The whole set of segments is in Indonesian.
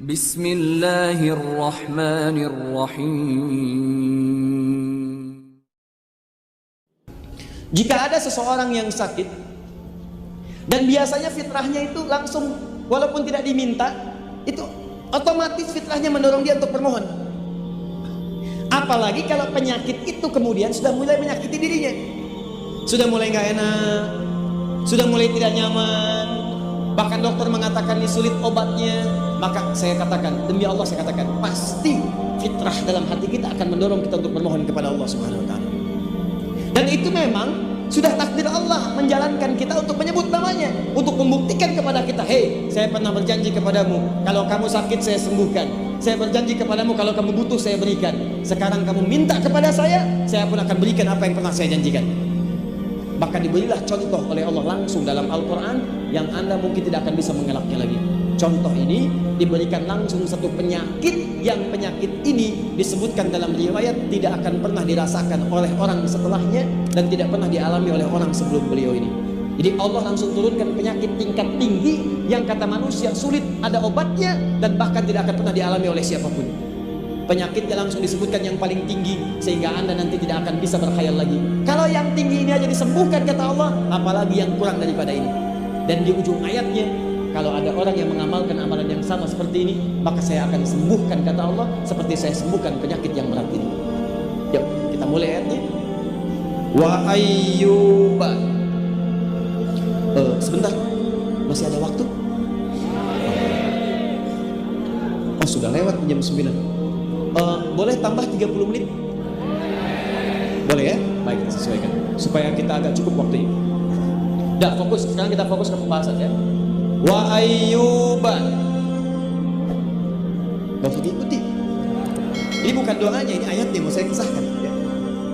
Bismillahirrahmanirrahim. Jika ada seseorang yang sakit, dan biasanya fitrahnya itu langsung, walaupun tidak diminta, itu otomatis fitrahnya mendorong dia untuk bermohon. Apalagi kalau penyakit itu kemudian sudah mulai menyakiti dirinya, sudah mulai gak enak, sudah mulai tidak nyaman, bahkan dokter mengatakan ini sulit obatnya. Maka saya katakan, demi Allah saya katakan, pasti fitrah dalam hati kita akan mendorong kita untuk bermohon kepada Allah Subhanahu wa Ta'ala. Dan itu memang sudah takdir Allah menjalankan kita untuk menyebut namanya, untuk membuktikan kepada kita, hei, saya pernah berjanji kepadamu, kalau kamu sakit saya sembuhkan. Saya berjanji kepadamu, kalau kamu butuh saya berikan. Sekarang kamu minta kepada saya pun akan berikan apa yang pernah saya janjikan. Bahkan diberilah contoh oleh Allah langsung dalam Al-Quran yang Anda mungkin tidak akan bisa mengelaknya lagi. Contoh ini diberikan langsung satu penyakit, yang penyakit ini disebutkan dalam riwayat tidak akan pernah dirasakan oleh orang setelahnya dan tidak pernah dialami oleh orang sebelum beliau ini. Jadi Allah langsung turunkan penyakit tingkat tinggi yang kata manusia sulit ada obatnya dan bahkan tidak akan pernah dialami oleh siapapun. Penyakitnya langsung disebutkan yang paling tinggi sehingga Anda nanti tidak akan bisa berkhayal lagi. Kalau yang tinggi ini aja disembuhkan kata Allah, apalagi yang kurang daripada ini. Dan di ujung ayatnya, kalau ada orang yang mengamalkan amalan yang sama seperti ini, maka saya akan sembuhkan kata Allah seperti saya sembuhkan penyakit yang berat ini. Yuk kita mulai ayatnya. Wa ayyuba. Sebentar, masih ada waktu? Oh sudah lewat jam 9. Boleh tambah 30 menit? Boleh ya? Baik, kita sesuaikan supaya kita agak cukup waktunya. Dah fokus, sekarang kita fokus ke pembahasan ya. Wa ayyuba. Gak usah diikuti. Ini bukan doanya, ini ayatnya mau saya kisahkan ya.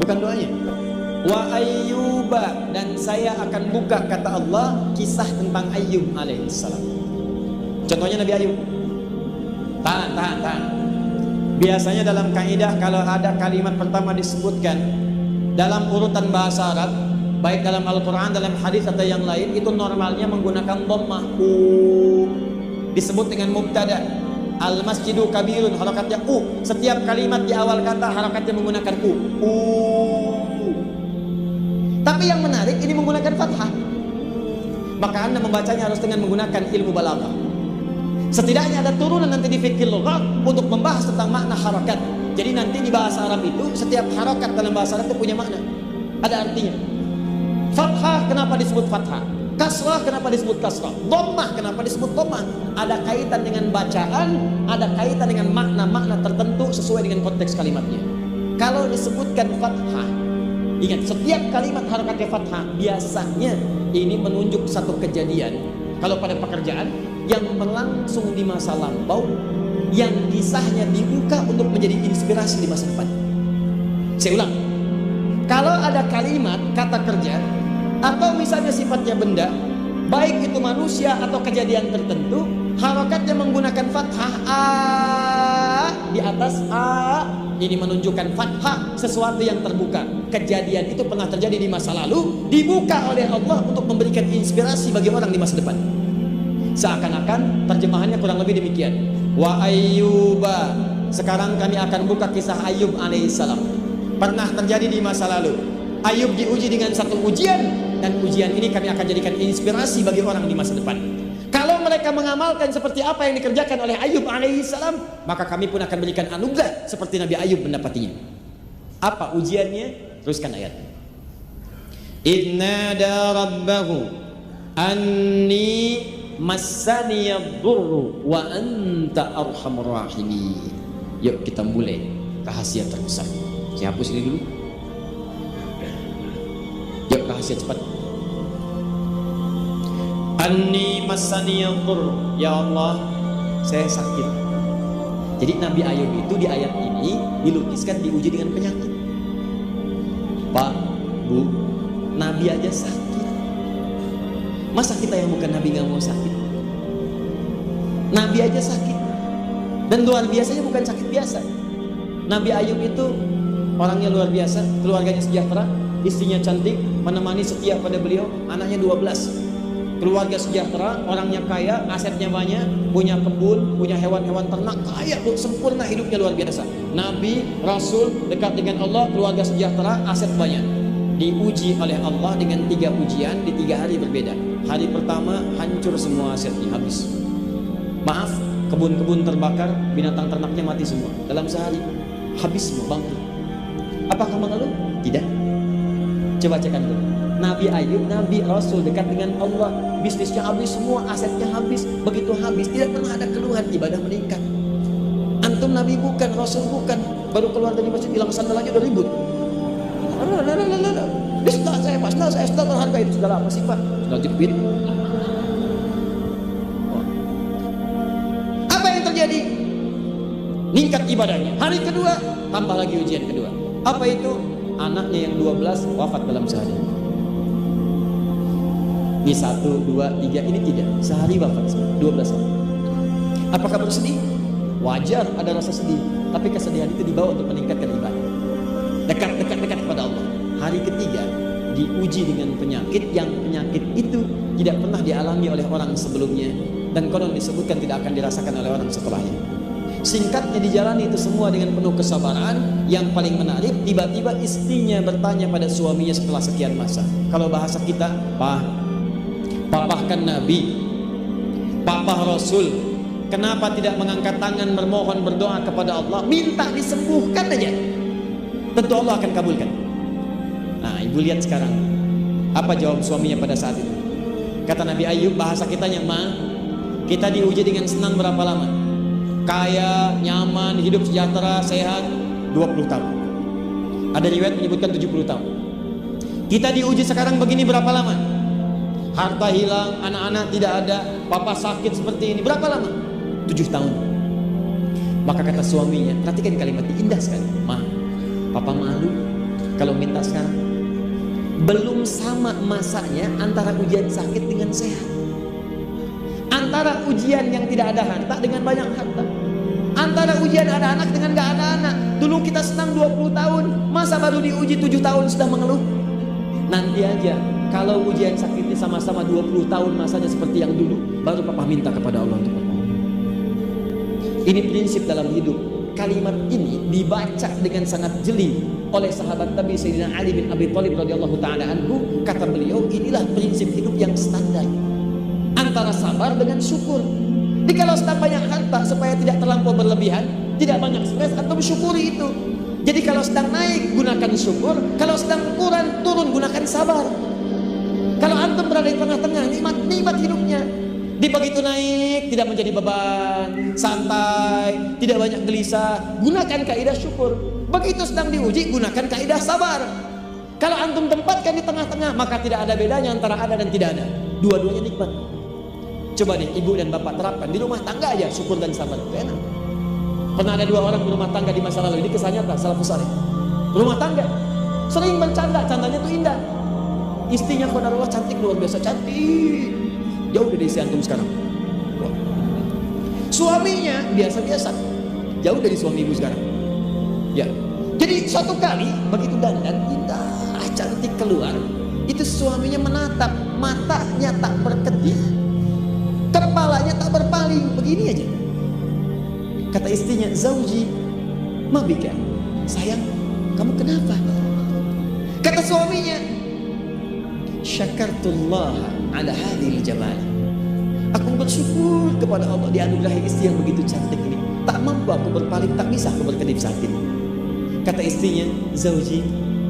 Bukan doanya. Wa ayyuba, dan saya akan buka kata Allah kisah tentang Ayyub alaihissalam. Contohnya Nabi Ayyub. Tahan. Biasanya dalam kaidah kalau ada kalimat pertama disebutkan dalam urutan bahasa Arab, baik dalam Al-Quran, dalam hadis atau yang lain, itu normalnya menggunakan dhammah. Disebut dengan mubtada. Al-masjidu kabirun, harakatnya u. Setiap kalimat di awal kata harakatnya menggunakan u. Tapi yang menarik ini menggunakan fathah. Maka Anda membacanya harus dengan menggunakan ilmu balaghah. Setidaknya ada turunan nanti di fikih lughat untuk membahas tentang makna harakat. Jadi nanti di bahasa Arab itu setiap harakat dalam bahasa Arab itu punya makna, ada artinya. Fathah kenapa disebut fathah? Kasrah kenapa disebut kasrah? Dhammah kenapa disebut dhammah? Ada kaitan dengan bacaan, ada kaitan dengan makna-makna tertentu sesuai dengan konteks kalimatnya. Kalau disebutkan fathah, ingat setiap kalimat harakatnya fathah biasanya ini menunjuk satu kejadian. Kalau pada pekerjaan yang berlangsung di masa lampau, yang kisahnya dibuka untuk menjadi inspirasi di masa depan. Saya ulang, kalau ada kalimat kata kerja atau misalnya sifatnya benda, baik itu manusia atau kejadian tertentu, harakatnya menggunakan fathah a di atas a, ini menunjukkan fathah sesuatu yang terbuka. Kejadian itu pernah terjadi di masa lalu, dibuka oleh Allah untuk memberikan inspirasi bagi orang di masa depan. Seakan-akan terjemahannya kurang lebih demikian. Wa ayyuba, sekarang kami akan buka kisah Ayyub alaihissalam. Pernah terjadi di masa lalu. Ayyub diuji dengan satu ujian, dan ujian ini kami akan jadikan inspirasi bagi orang di masa depan. Kalau mereka mengamalkan seperti apa yang dikerjakan oleh Ayyub alaihissalam, maka kami pun akan berikan anugerah seperti Nabi Ayyub mendapatinya. Apa ujiannya? Teruskan ayat. Idnada rabbahu anni massaniyad-dhurru wa anta arhamur rahimin. Yuk kita mulai rahasia terbesar. Saya hapus ini dulu. Yuk rahasia cepat. Anni massaniyad-dhurru, ya Allah saya sakit. Jadi Nabi Ayyub itu di ayat ini dilukiskan diuji dengan penyakit. Pak, Bu, Nabi aja sakit. Masa kita yang bukan Nabi gak mau sakit? Nabi aja sakit. Dan luar biasanya bukan sakit biasa. Nabi Ayyub itu orangnya luar biasa, keluarganya sejahtera, istrinya cantik, menemani setia pada beliau, anaknya 12. keluarga sejahtera, orangnya kaya, asetnya banyak, punya kebun, punya hewan-hewan ternak, kaya, sempurna hidupnya luar biasa. Nabi, Rasul, dekat dengan Allah, keluarga sejahtera, aset banyak. Diuji oleh Allah dengan 3 ujian di 3 hari berbeda. Hari pertama hancur semua asetnya, habis. Maaf, kebun-kebun terbakar, binatang ternaknya mati semua. Dalam sehari, habis semua, bangkrut. Apakah mengeluh? Tidak. Coba cekan dulu. Nabi Ayub, Nabi Rasul dekat dengan Allah, bisnisnya habis semua, asetnya habis. Begitu habis, tidak pernah ada keluhan, ibadah meningkat. Antum Nabi bukan, Rasul bukan, baru keluar dari masjid hilang sandal aja udah ribut. Saya pas, saya setelah harga itu sudah lama sih Pak, sudah jepit. Apa yang terjadi? Ningkat ibadahnya. Hari kedua, tambah lagi ujian kedua. Apa itu? Anaknya yang 12 wafat dalam sehari. Ini 1, 2, 3, ini tidak. Sehari wafat, 12 orang. Apakah bersedih? Wajar ada rasa sedih, tapi kesedihan itu dibawa untuk meningkatkan ibadah. Dekat kepada Allah. Hari ketiga diuji dengan penyakit yang penyakit itu tidak pernah dialami oleh orang sebelumnya dan konon disebutkan tidak akan dirasakan oleh orang setelahnya. Singkatnya dijalani itu semua dengan penuh kesabaran. Yang paling menarik, tiba-tiba istrinya bertanya pada suaminya setelah sekian masa. Kalau bahasa kita, Papa kan Nabi, Papa Rasul, kenapa tidak mengangkat tangan bermohon berdoa kepada Allah, minta disembuhkan aja, tentu Allah akan kabulkan. Nah, ibu lihat sekarang apa jawab suaminya pada saat itu. Kata Nabi Ayub, bahasa kitanya, kita diuji dengan senang berapa lama? Kaya, nyaman, hidup sejahtera, sehat 20 tahun. Ada riwayat menyebutkan 70 tahun. Kita diuji sekarang begini berapa lama? Harta hilang, anak-anak tidak ada, papa sakit seperti ini, berapa lama? 7 tahun. Maka kata suaminya, perhatikan kalimat indah sekali, papa malu kalau minta sekarang. Belum sama masanya antara ujian sakit dengan sehat, antara ujian yang tidak ada harta dengan banyak harta, antara ujian ada anak dengan gak ada anak. Dulu kita senang 20 tahun, masa baru diuji 7 tahun sudah mengeluh? Nanti aja kalau ujian sakitnya sama-sama 20 tahun masanya seperti yang dulu, baru papa minta kepada Allah untuk bermohon. Ini prinsip dalam hidup. Kalimat ini dibaca dengan sangat jeli oleh sahabat Nabi Sayyidina Ali bin Abi Thalib radhiyallahu taala anhu. Kata beliau, inilah prinsip hidup yang standar antara sabar dengan syukur. Jadi kalau sedang banyak harta, supaya tidak terlampau berlebihan, tidak banyak stres, atau syukuri itu. Jadi kalau sedang naik, gunakan syukur. Kalau sedang turun, gunakan sabar. Kalau antum berada di tengah-tengah, nikmat hidupnya. Di begitu naik, tidak menjadi beban, santai, tidak banyak gelisah, gunakan kaidah syukur. Begitu sedang diuji, gunakan kaidah sabar. Kalau antum tempatkan di tengah-tengah, maka tidak ada bedanya antara ada dan tidak ada. Dua-duanya nikmat. Coba deh ibu dan bapak terapkan di rumah tangga aja, syukur dan sabar. Enak. Pernah ada 2 orang berumah tangga di masa lalu, ini kisah nyata, salafus saleh. Rumah tangga sering bercanda, candanya tuh indah. Istrinya qadarullah cantik, luar biasa cantik, jauh dari isi antum sekarang. Suaminya biasa-biasa, jauh dari suami ibu sekarang. Ya, jadi suatu kali begitu dandan indah, cantik keluar, itu suaminya menatap, matanya tak berkedip, kepalanya tak berpaling, begini aja. Kata istrinya, Zauji, mabika, sayang, kamu kenapa? Kata suaminya, syakartullah ala hadhil jamal. Aku bersyukur kepada Allah dianugerahi istri yang begitu cantik ini. Tak mampu aku berpaling, tak bisa aku berkedip saat ini. Kata istrinya, Zauji,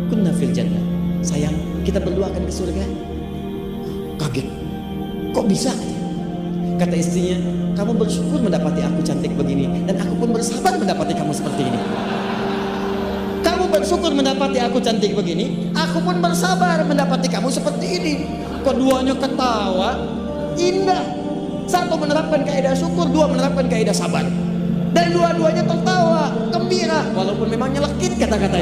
kunna fil jannah. Sayang, kita berdua akan ke surga. Kaget, kok bisa? Kata istrinya, kamu bersyukur mendapati aku cantik begini, dan aku pun bersabar mendapati kamu seperti ini. Kamu bersyukur mendapati aku cantik begini, aku pun bersabar mendapati kamu seperti ini. Keduanya ketawa, indah. Satu menerapkan kaidah syukur, 2 menerapkan kaidah sabar. Dan dua-duanya tertawa, gembira, walaupun memang nyelekit kata-katanya.